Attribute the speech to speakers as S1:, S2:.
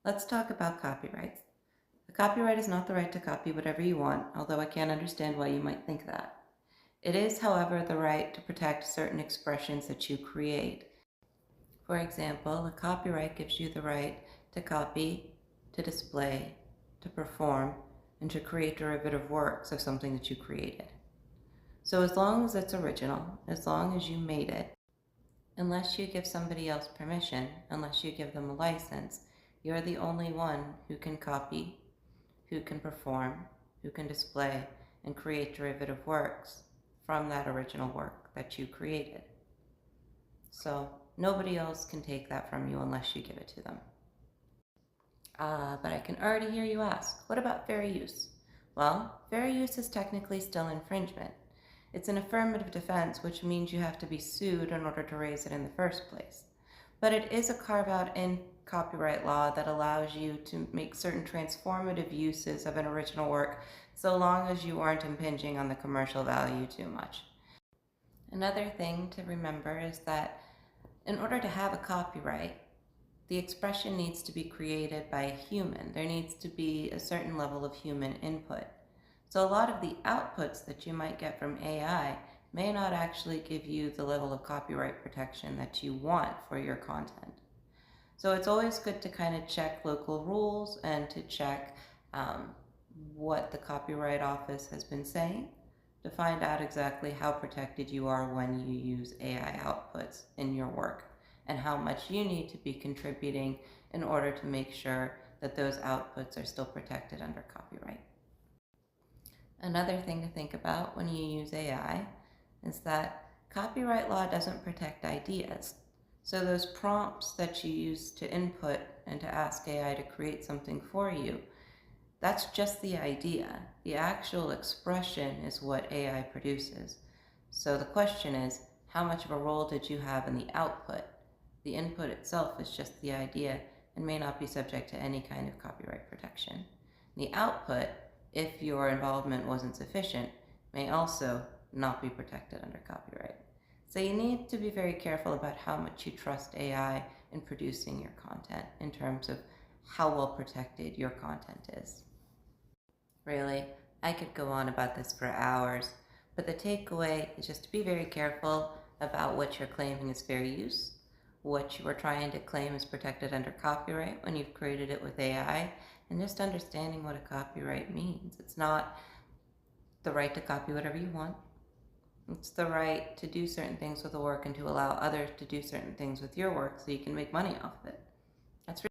S1: Let's talk about copyright. A copyright is not the right to copy whatever you want, although I can understand why you might think that. It is, however, the right to protect certain expressions that you create. For example, a copyright gives you the right to copy, to display, to perform, and to create derivative works of something that you created. So as long as it's original, as long as you made it, unless you give somebody else permission, unless you give them a license, you're the only one who can copy, who can perform, who can display, and create derivative works from that original work that you created. So nobody else can take that from you unless you give it to them. But I can already hear you ask, what about fair use? Well, fair use is technically still infringement. It's an affirmative defense, which means you have to be sued in order to raise it in the first place. But it is a carve-out in copyright law that allows you to make certain transformative uses of an original work so long as you aren't impinging on the commercial value too much. Another thing to remember is that in order to have a copyright, the expression needs to be created by a human. There needs to be a certain level of human input. So a lot of the outputs that you might get from AI may not actually give you the level of copyright protection that you want for your content. So it's always good to kind of check local rules and to check what the Copyright Office has been saying to find out exactly how protected you are when you use AI outputs in your work and how much you need to be contributing in order to make sure that those outputs are still protected under copyright. Another thing to think about when you use AI is that copyright law doesn't protect ideas. So those prompts that you use to input and to ask AI to create something for you, that's just the idea. The actual expression is what AI produces. So the question is, how much of a role did you have in the output? The input itself is just the idea and may not be subject to any kind of copyright protection. The output, if your involvement wasn't sufficient, may also not be protected under copyright. So you need to be very careful about how much you trust AI in producing your content in terms of how well protected your content is. Really, I could go on about this for hours, but the takeaway is just to be very careful about what you're claiming is fair use, what you are trying to claim is protected under copyright when you've created it with AI, and just understanding what a copyright means. It's not the right to copy whatever you want. It's the right to do certain things with the work and to allow others to do certain things with your work so you can make money off of it.